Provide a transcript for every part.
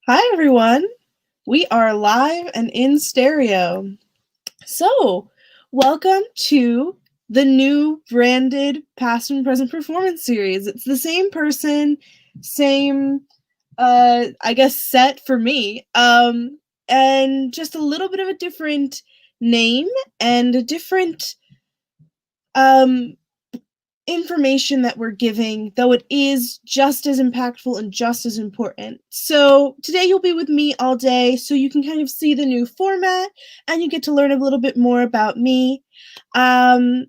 Hi, everyone. We are live and in stereo. So, welcome to the new branded past and present performance series. It's the same person, same, I guess, set for me, and just a little bit of a different name and a different, um, information that we're giving, though it is just as impactful and just as important. So today you'll be with me all day so you can kind of see the new format and you get to learn a little bit more about me. And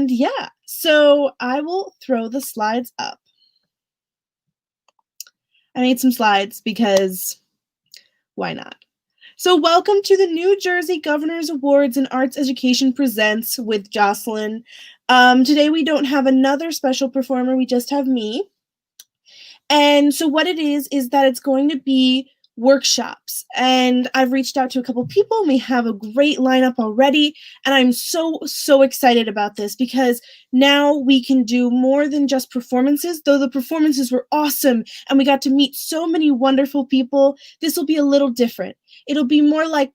yeah, so I will throw the slides up. I made some slides because why not? So welcome to the New Jersey Governor's Awards in Arts Education Presents with Jocelyn. Today we don't have another special performer, we just have me. And so what it is that it's going to be workshops. And I've reached out to a couple people and we have a great lineup already. And I'm so excited about this because now we can do more than just performances, though the performances were awesome and we got to meet so many wonderful people. This will be a little different. It'll be more like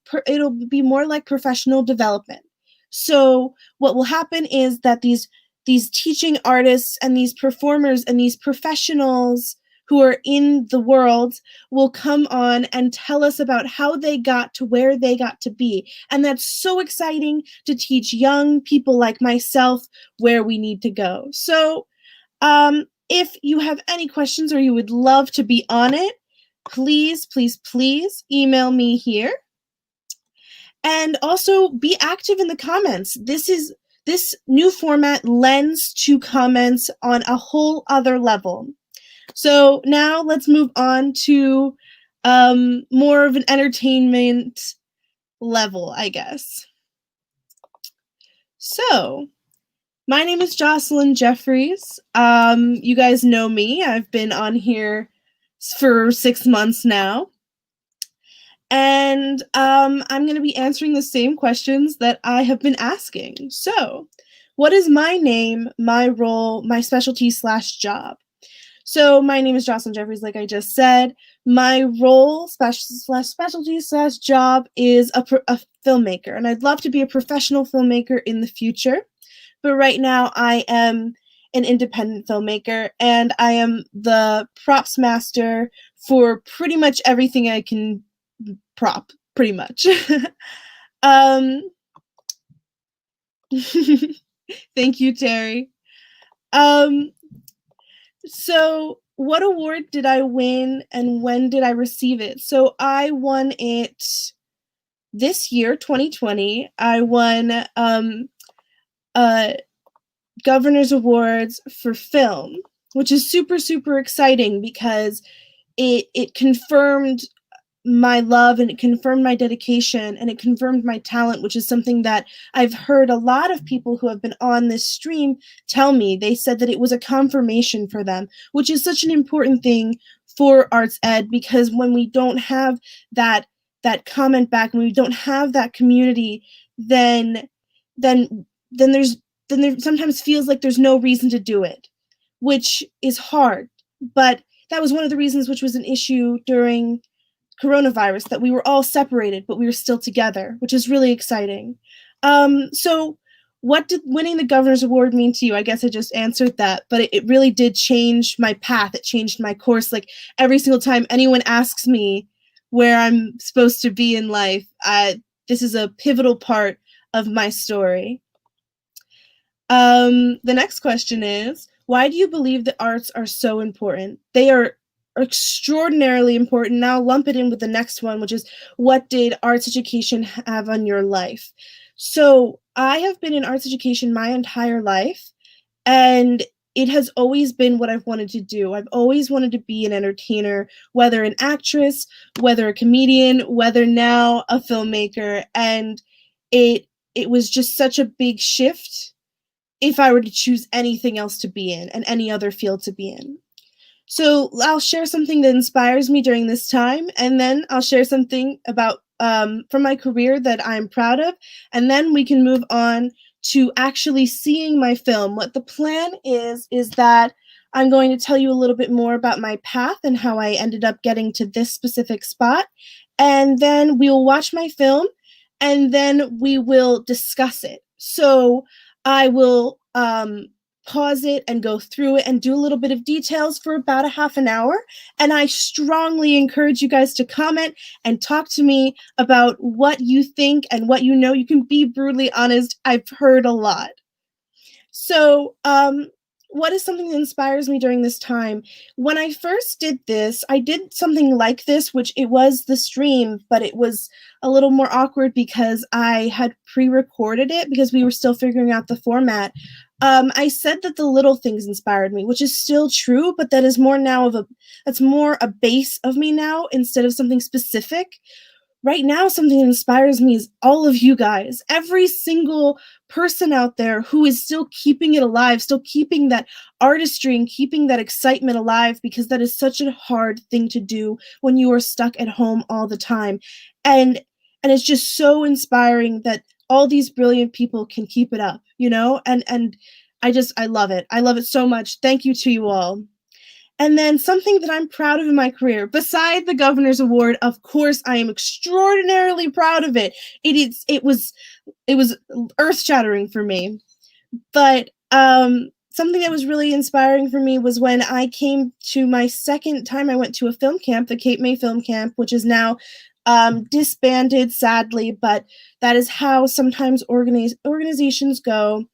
professional development. So what will happen is that these teaching artists and these performers and these professionals who are in the world will come on and tell us about how they got to where they got to be. And that's so exciting to teach young people like myself where we need to go. So if you have any questions or you would love to be on it, please email me here. And also be active in the comments. This new format lends to comments on a whole other level. So now let's move on to more of an entertainment level, I guess. So my name is Jocelyn Jeffries. You guys know me. I've been on here for 6 months now. And I'm going to be answering the same questions that I have been asking. So what is my name, my role, my specialty / job? So my name is Jocelyn Jeffries, like I just said. My role specialty / job is a filmmaker, and I'd love to be a professional filmmaker in the future. But right now I am an independent filmmaker, and I am the props master for pretty much everything I can prop, pretty much. Thank you, Terry. So what award did I win and when did I receive it? So I won it this year, 2020. I won Governor's Awards for film, which is super exciting because it confirmed my love and it confirmed my dedication and it confirmed my talent, which is something that I've heard a lot of people who have been on this stream tell me. They said that it was a confirmation for them, which is such an important thing for arts ed, because when we don't have that comment back, when we don't have that community, then there sometimes feels like there's no reason to do it, which is hard. But that was one of the reasons, which was an issue during coronavirus, that we were all separated, but we were still together, which is really exciting. So what did winning the Governor's Award mean to you? I guess I just answered that, but it really did change my path. It changed my course. Like every single time anyone asks me where I'm supposed to be in life, this is a pivotal part of my story. The next question is, why do you believe that arts are so important? They are extraordinarily important. Now I'll lump it in with the next one, which is, what did arts education have on your life? So I have been in arts education my entire life, and it has always been what I've wanted to do. I've always wanted to be an entertainer, whether an actress, whether a comedian, whether now a filmmaker. And it was just such a big shift if I were to choose anything else to be in and any other field to be in. So I'll share something that inspires me during this time, and then I'll share something about from my career that I'm proud of, and then we can move on to actually seeing my film. What the plan is that I'm going to tell you a little bit more about my path and how I ended up getting to this specific spot. And then we will watch my film and then we will discuss it. So I will pause it and go through it and do a little bit of details for about a half an hour. And I strongly encourage you guys to comment and talk to me about what you think and what you know. You can be brutally honest. I've heard a lot. So, what is something that inspires me during this time? When I first did this, I did something like this, which it was the stream, but it was a little more awkward because I had pre-recorded it because we were still figuring out the format. I said that the little things inspired me, which is still true, but that is more now that's more a base of me now instead of something specific. Right now, something that inspires me is all of you guys, every single person out there who is still keeping it alive, still keeping that artistry and keeping that excitement alive, because that is such a hard thing to do when you are stuck at home all the time. And it's just so inspiring that all these brilliant people can keep it up, you know? And I love it. I love it so much. Thank you to you all. And then something that I'm proud of in my career, beside the Governor's Award, of course, I am extraordinarily proud of it. It was earth-shattering for me. But something that was really inspiring for me was when I came to my second time I went to a film camp, the Cape May Film Camp, which is now disbanded, sadly, but that is how sometimes organizations go.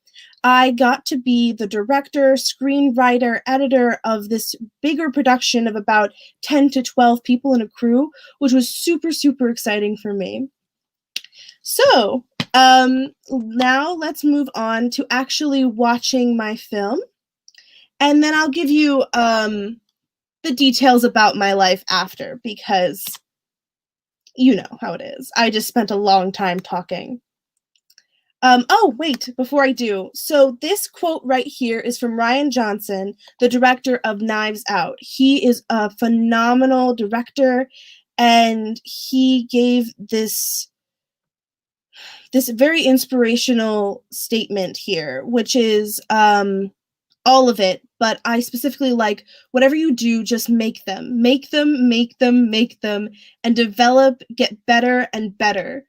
I got to be the director, screenwriter, editor of this bigger production of about 10 to 12 people in a crew, which was super, super exciting for me. So, now let's move on to actually watching my film. And then I'll give you the details about my life after, because you know how it is. I just spent a long time talking. Oh, wait, before I do. So this quote right here is from Rian Johnson, the director of Knives Out. He is a phenomenal director, and he gave this very inspirational statement here, which is all of it, but I specifically like, whatever you do, just make them, make them, make them, make them, and develop, get better and better,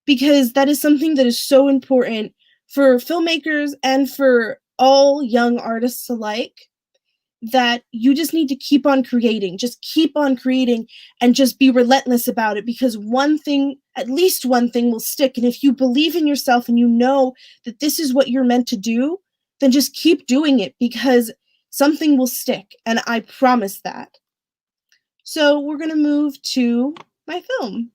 because that is something that is so important for filmmakers and for all young artists alike, that you just need to keep on creating, just keep on creating, and just be relentless about it, because one thing, at least one thing, will stick. And if you believe in yourself and you know that this is what you're meant to do, then just keep doing it, because something will stick, and I promise that. So we're gonna move to my film.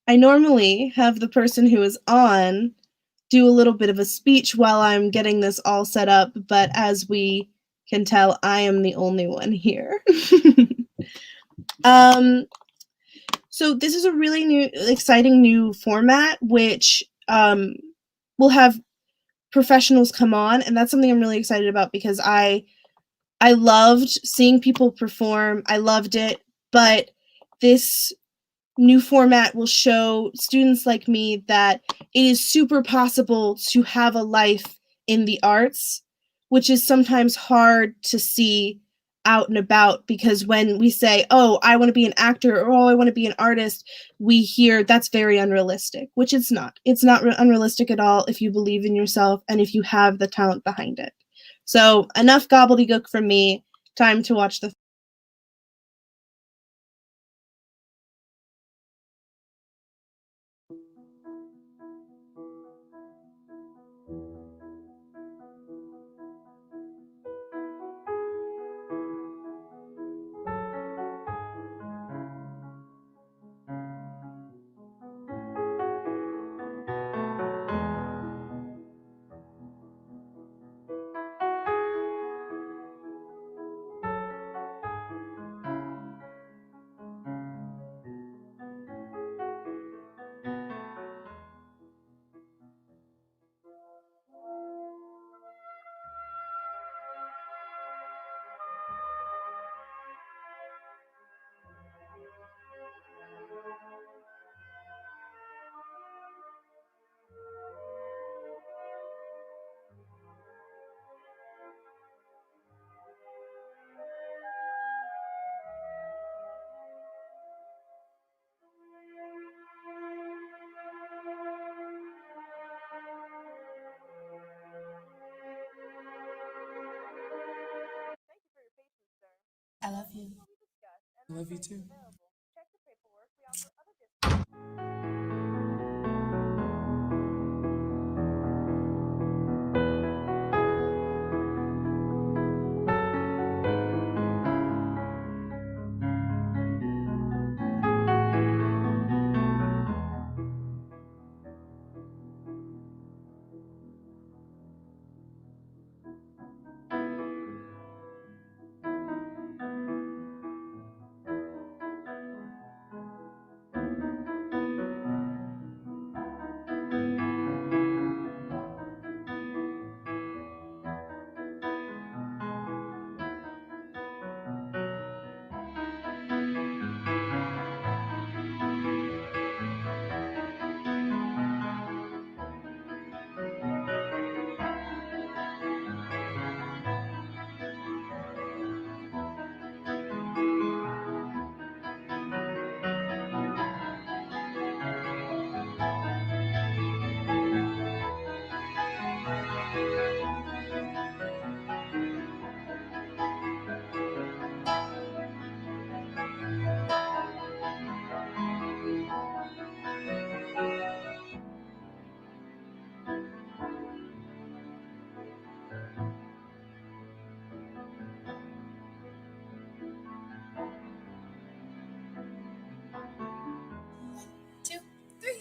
I normally have the person who is on do a little bit of a speech while I'm getting this all set up, but as we can tell, I am the only one here. So this is a really new, exciting new format, which will have professionals come on, and that's something I'm really excited about, because I loved seeing people perform. I loved it, but this new format will show students like me that it is super possible to have a life in the arts, which is sometimes hard to see out and about, because when we say, oh, I want to be an actor, or oh, I want to be an artist, we hear that's very unrealistic, which it's not. It's not unrealistic at all if you believe in yourself and if you have the talent behind it. So enough gobbledygook from me. Time to watch the I love you. I love you too. Two, three.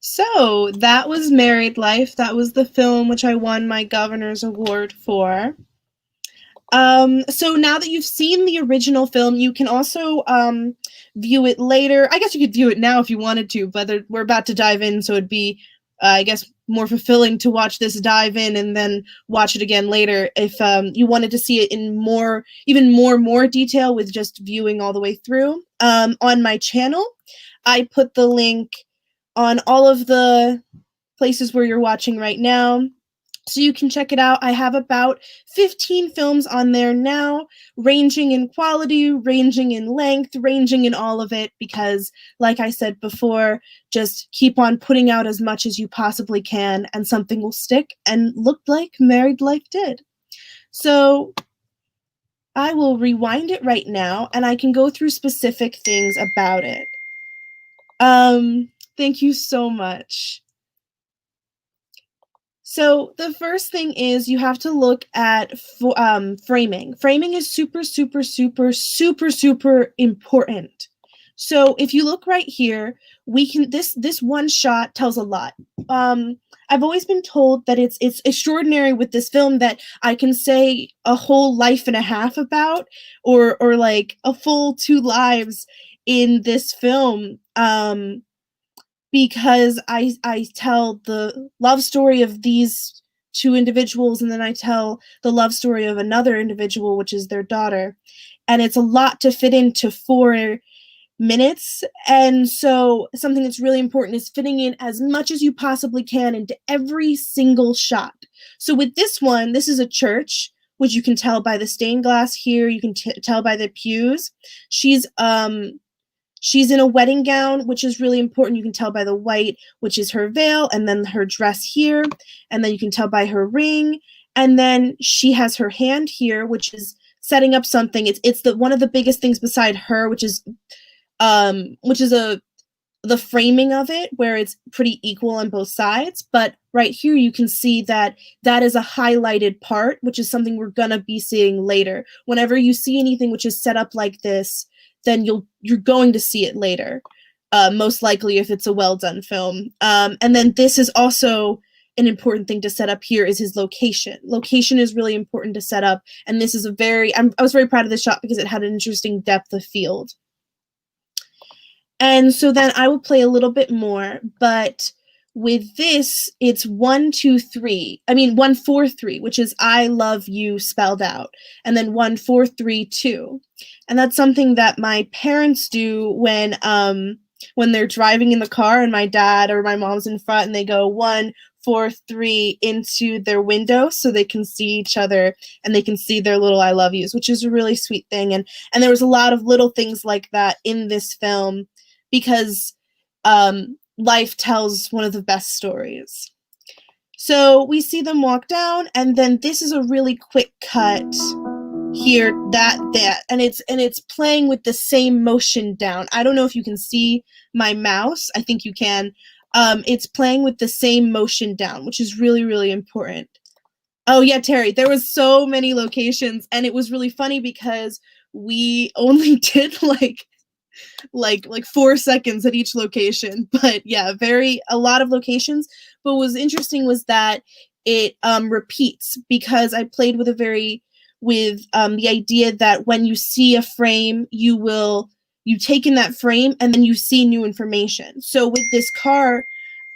So that was Married Life. That was the film which I won my governor's award for. So now that you've seen the original film, you can also view it later. I guess you could view it now if you wanted to, but we're about to dive in, so it'd be, I guess, more fulfilling to watch this dive in and then watch it again later if you wanted to see it in even more detail with just viewing all the way through. On my channel, I put the link on all of the places where you're watching right now, so you can check it out. I have about 15 films on there now, ranging in quality, ranging in length, ranging in all of it, because, like I said before, just keep on putting out as much as you possibly can, and something will stick, and look like Married Life did. So I will rewind it right now, and I can go through specific things about it. Thank you so much. So the first thing is you have to look at framing. Framing is super, super, super, super, super important. So if you look right here, we can this one shot tells a lot. I've always been told that it's extraordinary with this film that I can say a whole life and a half about, or like a full 2 lives in this film. Because I tell the love story of these two individuals, and then I tell the love story of another individual, which is their daughter. And it's a lot to fit into 4 minutes. And so something that's really important is fitting in as much as you possibly can into every single shot. So with this one, this is a church, which you can tell by the stained glass here. You can tell by the pews. She's in a wedding gown, which is really important. You can tell by the white, which is her veil, and then her dress here, and then you can tell by her ring, and then she has her hand here, which is setting up something. It's the one of the biggest things beside her, which is the framing of it, where it's pretty equal on both sides. But right here, you can see that that is a highlighted part, which is something we're going to be seeing later. Whenever you see anything which is set up like this, then you're going to see it later, most likely if it's a well done film. And then this is also an important thing to set up here is his location. Location is really important to set up, and this is I was very proud of this shot because it had an interesting depth of field. And so then I will play a little bit more, but with this, it's 1, 2, 3. I mean 1, 4, 3, which is I love you spelled out, and then 1, 4, 3, 2. And that's something that my parents do when they're driving in the car and my dad or my mom's in front and they go 1, 4, 3 into their window so they can see each other and they can see their little I love yous, which is a really sweet thing. And there was a lot of little things like that in this film because life tells one of the best stories. So we see them walk down, and then this is a really quick cut here, that, and it's playing with the same motion down. I don't know if you can see my mouse. I think you can. It's playing with the same motion down, which is really, really important. Oh yeah, Terry, there was so many locations, and it was really funny because we only did like 4 seconds at each location, but yeah, a lot of locations. But what was interesting was that it repeats, because I played with the idea that when you see a frame, you take in that frame and then you see new information. So with this car,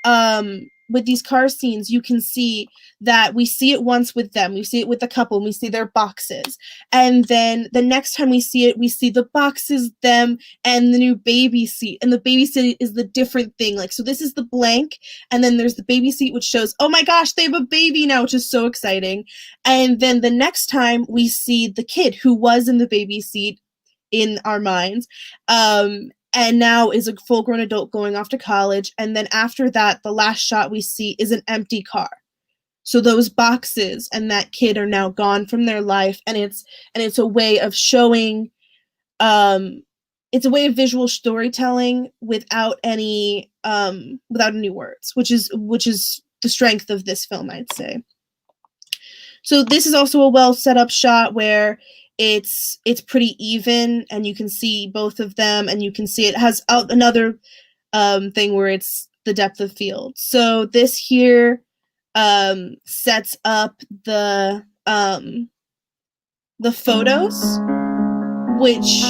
with these car scenes, you can see that we see it once with them, we see it with the couple, and we see their boxes. And then the next time we see it, we see the boxes, them, and the new baby seat. And the baby seat is the different thing. Like, so this is the blank, and then there's the baby seat, which shows, oh my gosh, they have a baby now, which is so exciting. And then the next time we see the kid who was in the baby seat in our minds, and now is a full-grown adult going off to college. And then after that, the last shot we see is an empty car. So those boxes and that kid are now gone from their life, and it's a way of showing, it's a way of visual storytelling without any words, which is the strength of this film, I'd say. So this is also a well set up shot where it's pretty even, and you can see both of them, and you can see it has another thing where it's the depth of field. So this here sets up the photos, which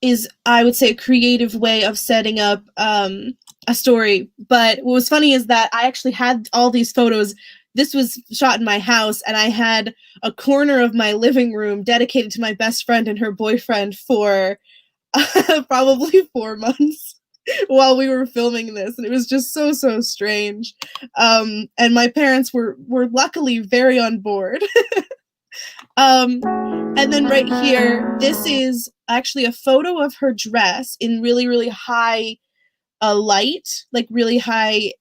is, I would say, a creative way of setting up a story. But what was funny is that I actually had all these photos. This was shot in my house, and I had a corner of my living room dedicated to my best friend and her boyfriend for probably 4 months while we were filming this, and it was just so strange. And my parents were luckily very on board. And then right here, this is actually a photo of her dress in really high light, like really high,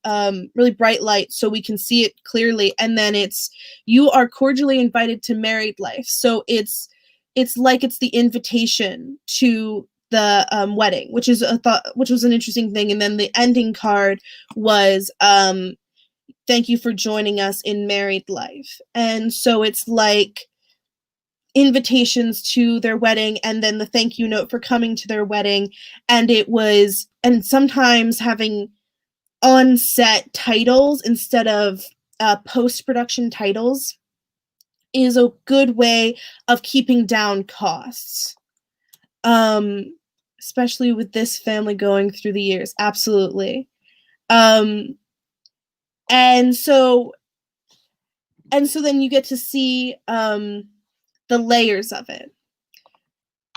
really bright light, so we can see it clearly. And then it's, you are cordially invited to married life. So it's like it's the invitation to the wedding, which was an interesting thing. And then the ending card was thank you for joining us in married life. And so it's like invitations to their wedding, and then the thank you note for coming to their wedding. And sometimes having on-set titles instead of post-production titles is a good way of keeping down costs, especially with this family going through the years. Absolutely. And so then you get to see the layers of it.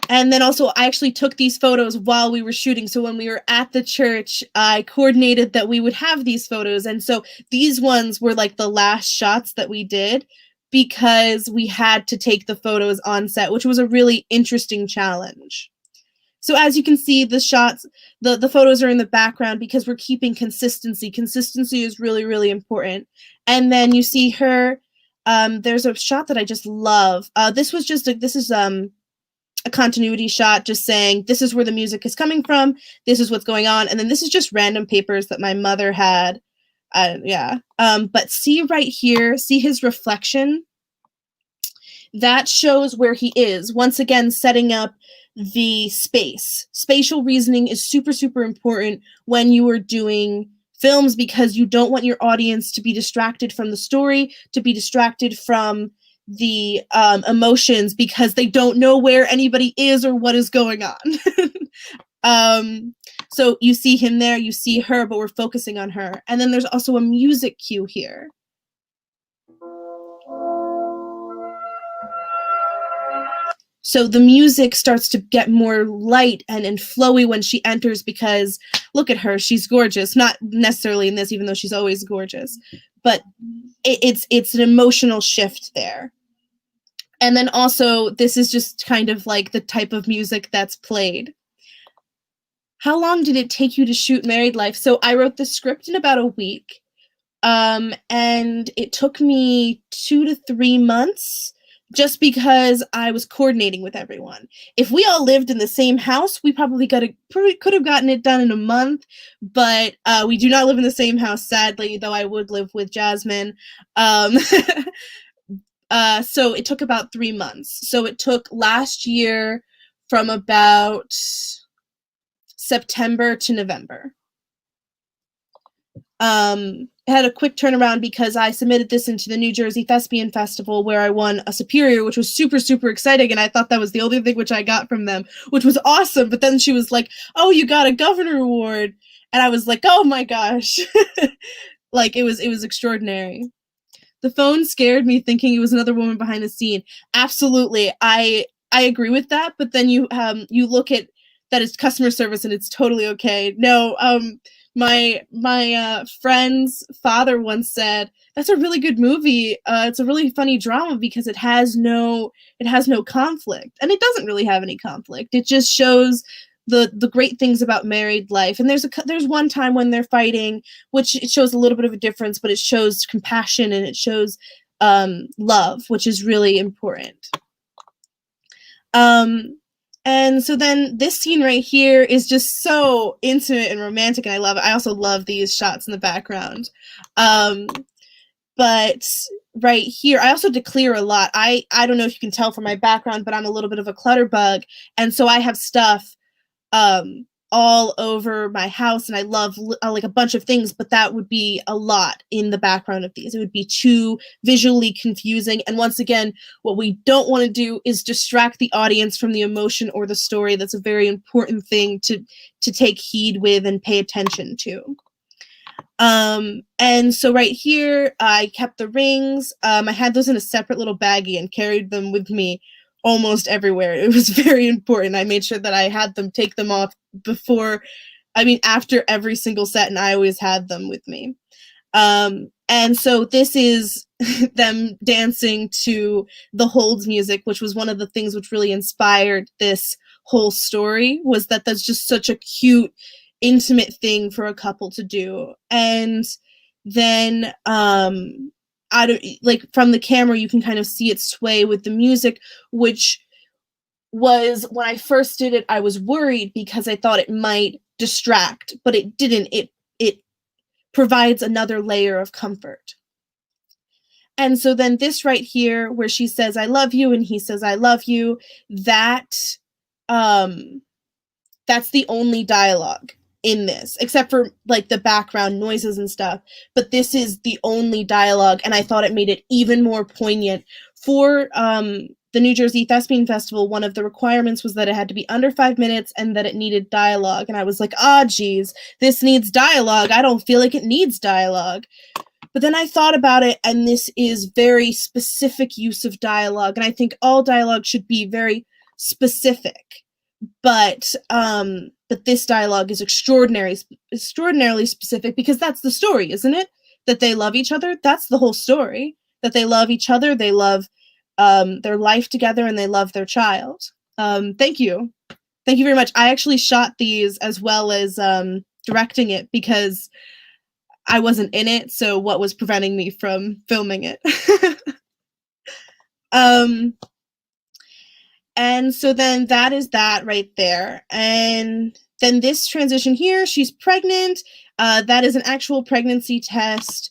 And then also, I actually took these photos while we were shooting. So when we were at the church, I coordinated that we would have these photos. And so these ones were like the last shots that we did, because we had to take the photos on set, which was a really interesting challenge. So as you can see, the shots, the photos are in the background because we're keeping consistency. Consistency is really important. And then you see her, there's a shot that I just love. This is a continuity shot, just saying this is where the music is coming from, this is what's going on. And then this is just random papers that my mother had Yeah. But see right here, see his reflection? That shows where he is. Once again, setting up the space. Spatial reasoning is super, super important when you are doing films because you don't want your audience to be distracted from the story, to be distracted from the emotions because they don't know where anybody is or what is going on. So you see him there, you see her, but we're focusing on her. And then there's also a music cue here. So the music starts to get more light and flowy when she enters because look at her, she's gorgeous. Not necessarily in this, even though she's always gorgeous, but it's an emotional shift there. And then also, this is just kind of like the type of music that's played. How long did it take you to shoot Married Life? So I wrote the script in about a week, and it took me 2 to 3 months just because I was coordinating with everyone. If we all lived in the same house, we probably could have gotten it done in a month, but we do not live in the same house, sadly, though I would live with Jasmine. So it took about 3 months. So it took last year from about September to November. It had a quick turnaround because I submitted this into the New Jersey Thespian Festival where I won a Superior, which was super, super exciting. And I thought that was the only thing which I got from them, which was awesome. But then she was like, oh, you got a Governor Award. And I was like, oh my gosh. Like it was extraordinary. The phone scared me thinking it was another woman behind the scene. Absolutely. I agree with that. But then you look at that it's customer service and it's totally okay. No, my friend's father once said, that's a really good movie. It's a really funny drama because it has no conflict. And it doesn't really have any conflict. It just shows the great things about married life. And there's one time when they're fighting, which it shows a little bit of a difference, but it shows compassion and it shows love, which is really important. And so then this scene right here is just so intimate and romantic, and I love it. I also love these shots in the background. But right here, I also declare a lot. I don't know if you can tell from my background, but I'm a little bit of a clutter bug, and so I have stuff all over my house, and I love like a bunch of things, but that would be a lot in the background of these. It would be too visually confusing, and once again, what we don't want to do is distract the audience from the emotion or the story. That's a very important thing to take heed with and pay attention to. And so right here, I kept the rings. I had those in a separate little baggie and carried them with me almost everywhere. It was very important. I made sure that I had them take them off after every single set, and I always had them with me. And so this is them dancing to the Holds music, which was one of the things which really inspired this whole story, was that that's just such a cute, intimate thing for a couple to do. And then from the camera you can kind of see it sway with the music, which was, when I first did it, I was worried because I thought it might distract, but it didn't. It provides another layer of comfort. And so then this right here, where she says, I love you, and he says, I love you, that's the only dialogue in this, except for like the background noises and stuff. But this is the only dialogue, and I thought it made it even more poignant. For the New Jersey Thespian Festival, one of the requirements was that it had to be under 5 minutes and that it needed dialogue. And I was like, geez, this needs dialogue. I don't feel like it needs dialogue. But then I thought about it, and this is very specific use of dialogue. And I think all dialogue should be very specific. But this dialogue is extraordinarily specific because that's the story, isn't it? That they love each other. That's the whole story. That they love each other. They love their life together, and they love their child. Thank you. Thank you very much. I actually shot these as well as directing it because I wasn't in it, so what was preventing me from filming it? And so then that is that right there. And Then this transition here, she's pregnant. That is an actual pregnancy test.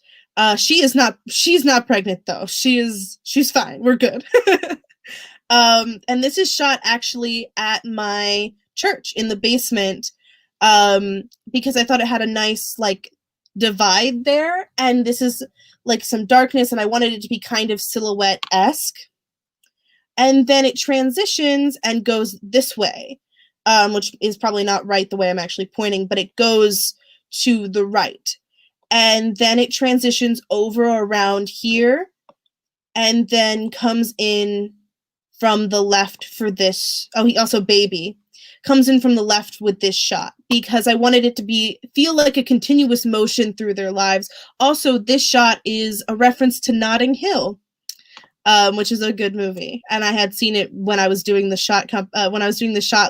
She's not pregnant though. She's fine. We're good. And this is shot actually at my church in the basement, because I thought it had a nice like divide there, and this is like some darkness, and I wanted it to be kind of silhouette-esque. And then it transitions and goes this way, which is probably not right the way I'm actually pointing, but it goes to the right. And then it transitions over around here, and then comes in from the left for this. Oh, he also baby comes in from the left with this shot because I wanted it to feel like a continuous motion through their lives. Also, this shot is a reference to Notting Hill, which is a good movie, and I had seen it when I was doing the shot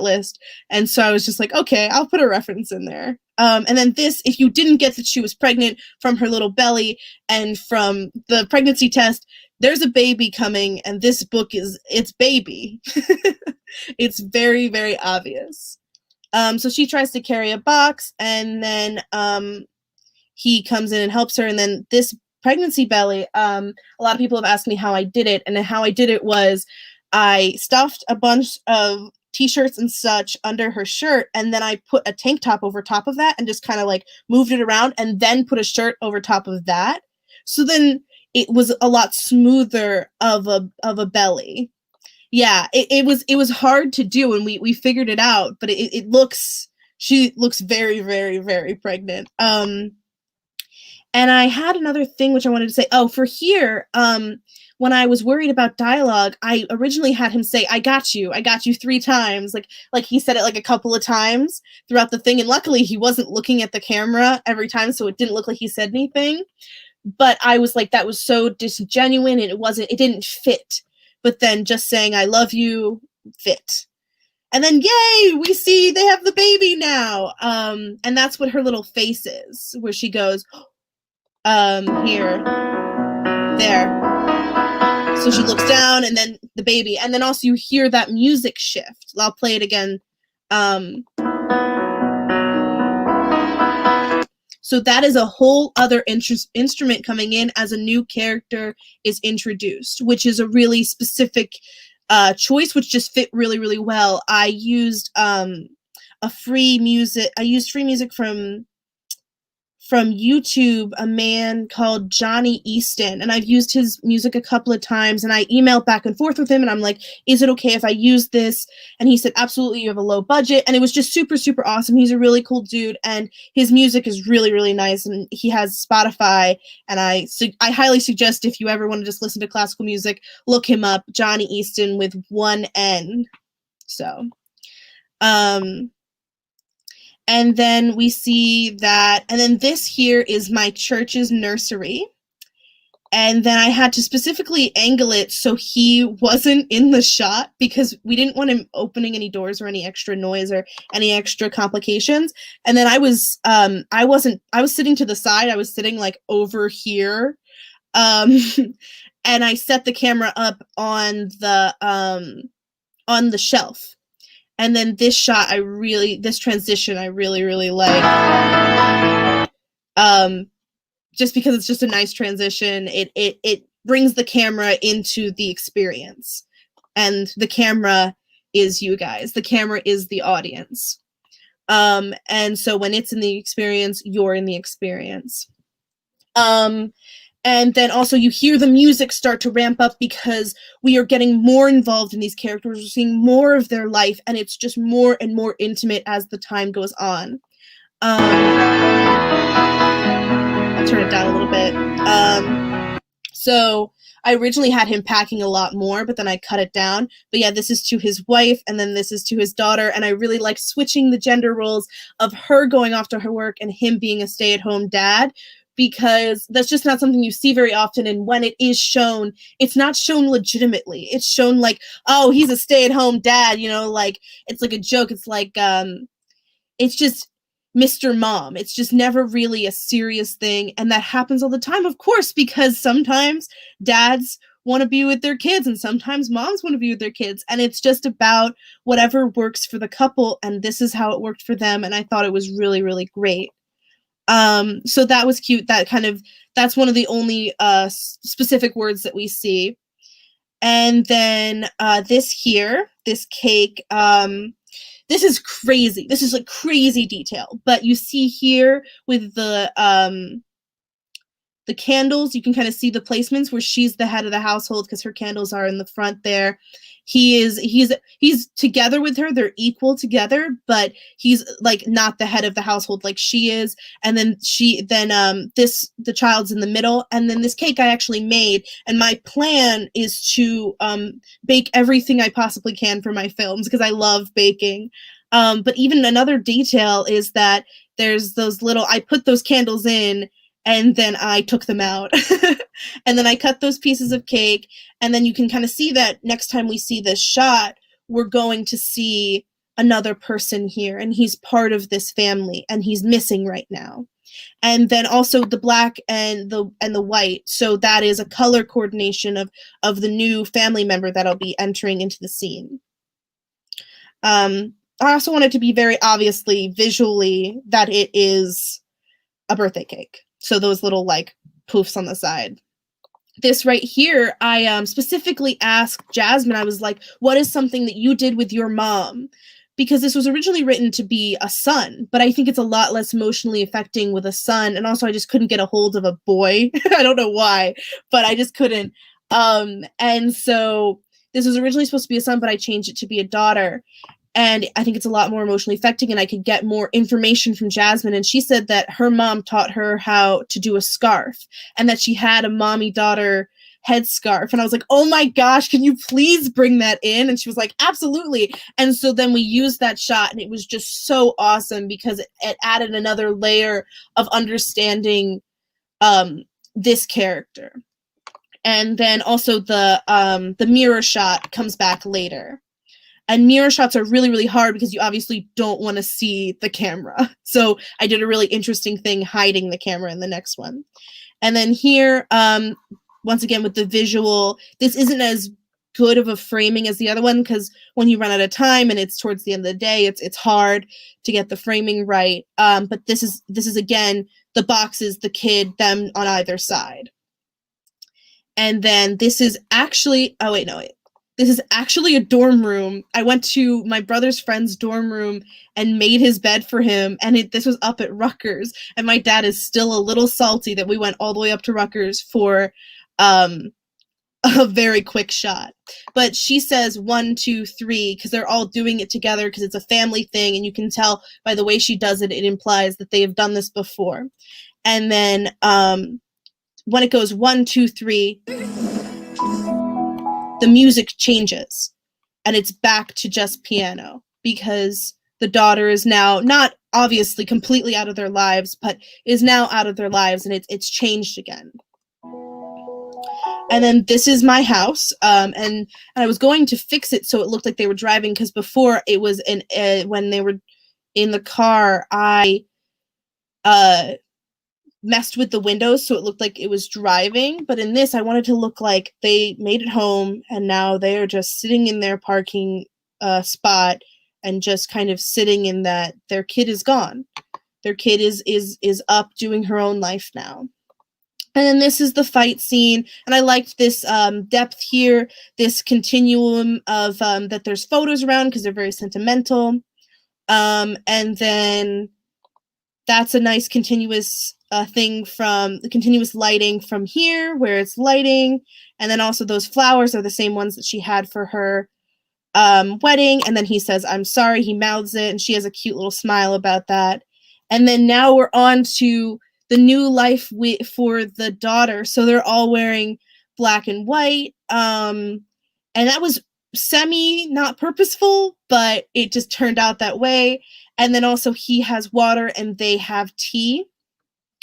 list, and so I was just like, okay, I'll put a reference in there. And then this, if you didn't get that she was pregnant from her little belly and from the pregnancy test, there's a baby coming, and this book it's baby. It's very, very obvious. So she tries to carry a box, and then he comes in and helps her, and then this pregnancy belly, a lot of people have asked me how I did it, and how I did it was I stuffed a bunch of t-shirts and such under her shirt, and then I put a tank top over top of that and just kind of like moved it around, and then put a shirt over top of that. So then it was a lot smoother of a belly. Yeah, it was hard to do, and we figured it out, but she looks very, very, very pregnant. And I had another thing which I wanted to say. Oh, for here, when I was worried about dialogue, I originally had him say, I got you 3 times. Like he said it like a couple of times throughout the thing, and luckily he wasn't looking at the camera every time, so it didn't look like he said anything. But I was like, that was so disingenuous, and it didn't fit. But then just saying I love you fit. And then yay, we see they have the baby now. And that's what her little face is, where she goes, here, there. So she looks down, and then the baby, and then also you hear that music shift. I'll play it again. So that is a whole other instrument coming in as a new character is introduced, which is a really specific choice, which just fit really, really well. I used free music from YouTube, a man called Johnny Easton, and I've used his music a couple of times, and I emailed back and forth with him, and I'm like, is it okay if I use this? And he said, absolutely, you have a low budget, and it was just super, super awesome. He's a really cool dude, and his music is really, really nice, and he has Spotify, and I highly suggest if you ever want to just listen to classical music, look him up, Johnny Easton with 1 N. So, and then we see that, and then this here is my church's nursery. And then I had to specifically angle it so he wasn't in the shot because we didn't want him opening any doors or any extra noise or any extra complications. And then I was sitting to the side. I was sitting like over here. And I set the camera up on the shelf. And then this shot, this transition, I really, really like. Just because it's just a nice transition. It brings the camera into the experience. And the camera is you guys. The camera is the audience. And so when it's in the experience, you're in the experience. And then also you hear the music start to ramp up because we are getting more involved in these characters. We're seeing more of their life, and it's just more and more intimate as the time goes on. I'll turn it down a little bit. So I originally had him packing a lot more, but then I cut it down. But yeah, this is to his wife, and then this is to his daughter, and I really like switching the gender roles of her going off to her work and him being a stay-at-home dad, because that's just not something you see very often. And when it is shown, it's not shown legitimately. It's shown like, oh, he's a stay-at-home dad, like it's like a joke. It's like, it's just Mr. Mom. It's just never really a serious thing. And that happens all the time, of course, because sometimes dads want to be with their kids, and sometimes moms want to be with their kids, and it's just about whatever works for the couple, and this is how it worked for them, and I thought it was really, really great. So that was cute. That's one of the only specific words that we see. And then this cake, this is crazy. This is like crazy detail, but you see here with the candles, you can kind of see the placements where she's the head of the household because her candles are in the front there. He's together with her, they're equal together, but he's like not the head of the household like she is. And then the child's in the middle, and then this cake I actually made, and my plan is to bake everything I possibly can for my films because I love baking. But even another detail is that there's I put those candles in, and then I took them out. And then I cut those pieces of cake, and then you can kind of see that next time we see this shot, we're going to see another person here, and he's part of this family, and he's missing right now. And then also the black and the white, so that is a color coordination of the new family member that'll be entering into the scene. I also want it to be very obviously visually that it is a birthday cake. So those little like poofs on the side. This right here, I specifically asked Jasmine, I was like, what is something that you did with your mom? Because this was originally written to be a son, but I think it's a lot less emotionally affecting with a son. And also I just couldn't get a hold of a boy. I don't know why, but I just couldn't. And so this was originally supposed to be a son, but I changed it to be a daughter. And I think it's a lot more emotionally affecting, and I could get more information from Jasmine. And she said that her mom taught her how to do a scarf, and that she had a mommy-daughter headscarf. And I was like, oh my gosh, can you please bring that in? And she was like, absolutely. And so then we used that shot, and it was just so awesome because it added another layer of understanding this character. And then also the mirror shot comes back later. And mirror shots are really, really hard because you obviously don't want to see the camera. So I did a really interesting thing hiding the camera in the next one. And then here, once again, with the visual, this isn't as good of a framing as the other one because when you run out of time and it's towards the end of the day, it's hard to get the framing right. But this is again, the boxes, the kid, them on either side. And then this is actually, this is actually a dorm room. I went to my brother's friend's dorm room and made his bed for him, and this was up at Rutgers. And my dad is still a little salty that we went all the way up to Rutgers for a very quick shot. But she says 1, 2, 3 because they're all doing it together because it's a family thing, and you can tell by the way she does it, it implies that they have done this before. And then when it goes 1, 2, 3, the music changes and it's back to just piano because the daughter is now not obviously completely out of their lives, but is now out of their lives, and it's changed again. And then this is my house, and I was going to fix it so it looked like they were driving because before it was when they were in the car, I messed with the windows so it looked like it was driving, but in this I wanted to look like they made it home and now they are just sitting in their parking spot and just kind of sitting in that their kid is gone. Their kid is up doing her own life now. And then this is the fight scene, and I liked this depth here, this continuum of that there's photos around because they're very sentimental. And then that's a nice continuous thing from the continuous lighting from here where it's lighting. And then also those flowers are the same ones that she had for her wedding. And then he says, I'm sorry, he mouths it. And she has a cute little smile about that. And then now we're on to the new life for the daughter. So they're all wearing black and white. And that was not purposeful, but it just turned out that way. And then also he has water and they have tea.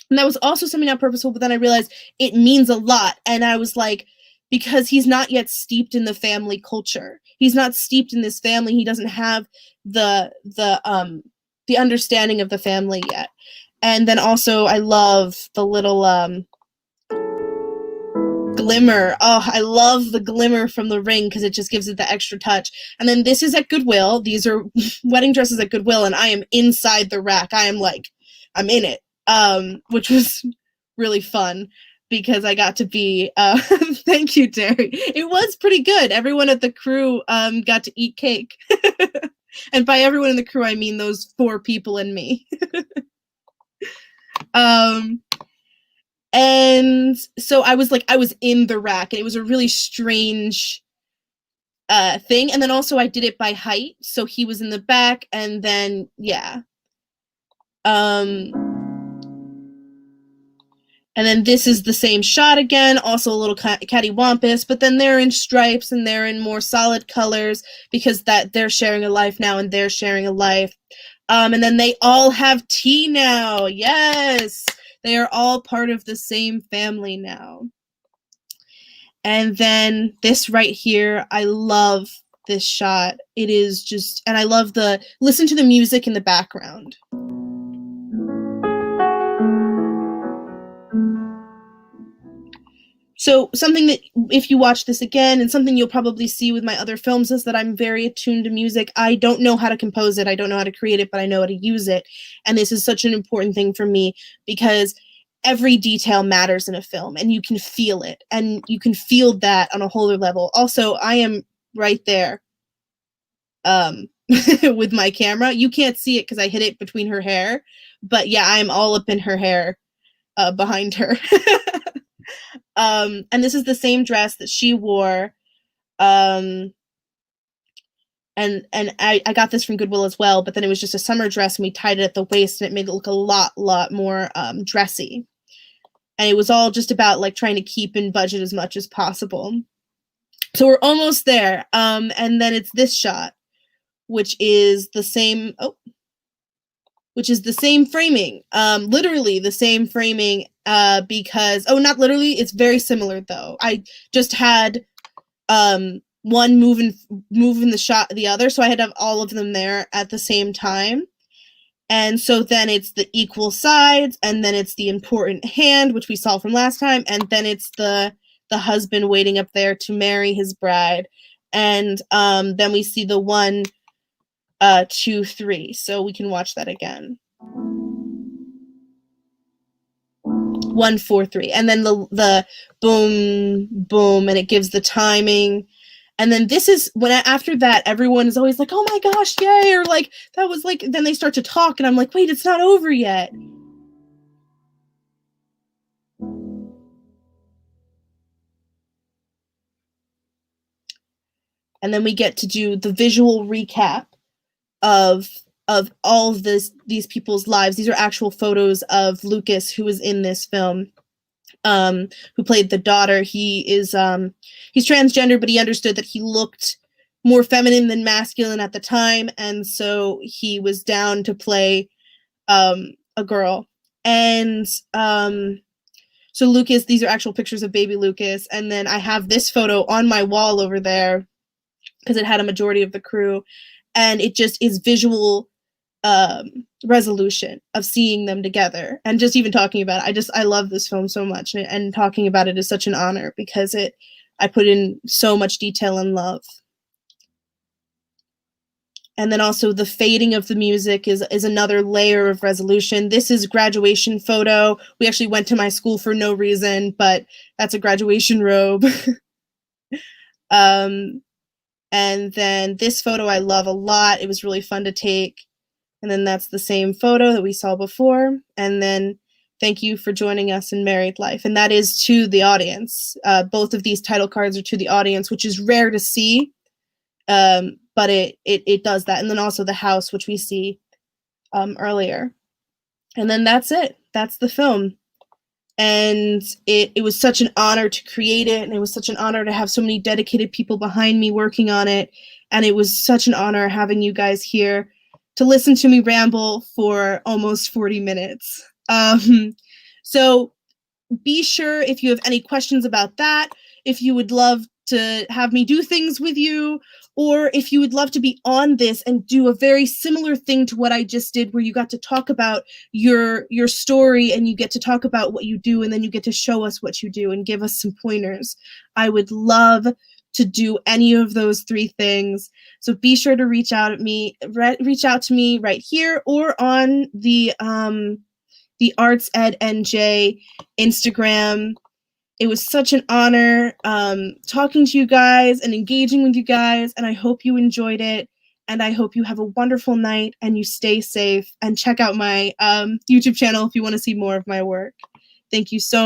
And that was also something not purposeful, but then I realized it means a lot. And I was like, because he's not yet steeped in the family culture. He's not steeped in this family. He doesn't have the understanding of the family yet. And then also I love the little glimmer. Oh, I love the glimmer from the ring because it just gives it the extra touch. And then this is at Goodwill. These are wedding dresses at Goodwill, and I am inside the rack. I'm in it, which was really fun because I got to be, thank you, Terry. It was pretty good. Everyone at the crew got to eat cake. And by everyone in the crew, I mean those 4 people and me. And so I was in the rack, and it was a really strange thing. And then also I did it by height, so he was in the back, and then yeah. And then this is the same shot again, also a little cattywampus, but then they're in stripes and they're in more solid colors because that they're sharing a life now and they're sharing a life. And then they all have tea now. Yes, they are all part of the same family now. And then this right here, I love this shot. It is just, and I love listen to the music in the background. So something that, if you watch this again, and something you'll probably see with my other films, is that I'm very attuned to music. I don't know how to compose it, I don't know how to create it, but I know how to use it. And this is such an important thing for me because every detail matters in a film, and you can feel it, and you can feel that on a whole other level. Also, I am right there with my camera. You can't see it because I hid it between her hair, but yeah, I'm all up in her hair behind her. And this is the same dress that she wore. And I got this from Goodwill as well, but then it was just a summer dress, and we tied it at the waist, and it made it look a lot more dressy. And it was all just about like trying to keep in budget as much as possible. So we're almost there. And then it's this shot, which is the same. Which is the same framing, literally the same framing, because, not literally, it's very similar though. I just had one moving the shot the other, so I had to have all of them there at the same time. And so then it's the equal sides, and then it's the important hand, which we saw from last time, and then it's the husband waiting up there to marry his bride. And then we see the 1, 2, 3. So we can watch that again. 1, 4, 3. And then the boom, boom, and it gives the timing. And then this is when after that, everyone is always like, oh my gosh, yay, or like, that was like, then they start to talk, and I'm like, wait, it's not over yet. And then we get to do the visual recap of all of these people's lives. These are actual photos of Lucas, who was in this film, who played the daughter. He's transgender, but he understood that he looked more feminine than masculine at the time, and so he was down to play a girl. And so Lucas, these are actual pictures of baby Lucas, and then I have this photo on my wall over there because it had a majority of the crew, and it just is visual resolution of seeing them together. And just even talking about it, I love this film so much, and talking about it is such an honor because I put in so much detail and love. And then also the fading of the music is another layer of resolution. This is graduation photo. We actually went to my school for no reason, but that's a graduation robe. And then this photo I love a lot. It was really fun to take. And then that's the same photo that we saw before. And then thank you for joining us in Married Life. And that is to the audience. Both of these title cards are to the audience, which is rare to see. But it does that. And then also the house, which we see earlier. And then that's it. That's the film. And it was such an honor to create it, and it was such an honor to have so many dedicated people behind me working on it, and it was such an honor having you guys here to listen to me ramble for almost 40 minutes. So be sure, if you have any questions about that, if you would love to have me do things with you, or if you would love to be on this and do a very similar thing to what I just did, where you got to talk about your story and you get to talk about what you do, and then you get to show us what you do and give us some pointers. I would love to do any of those 3 things. So be sure to reach out to me right here or on the Arts Ed NJ Instagram. It was such an honor talking to you guys and engaging with you guys, and I hope you enjoyed it, and I hope you have a wonderful night and you stay safe, and check out my YouTube channel if you want to see more of my work. Thank you so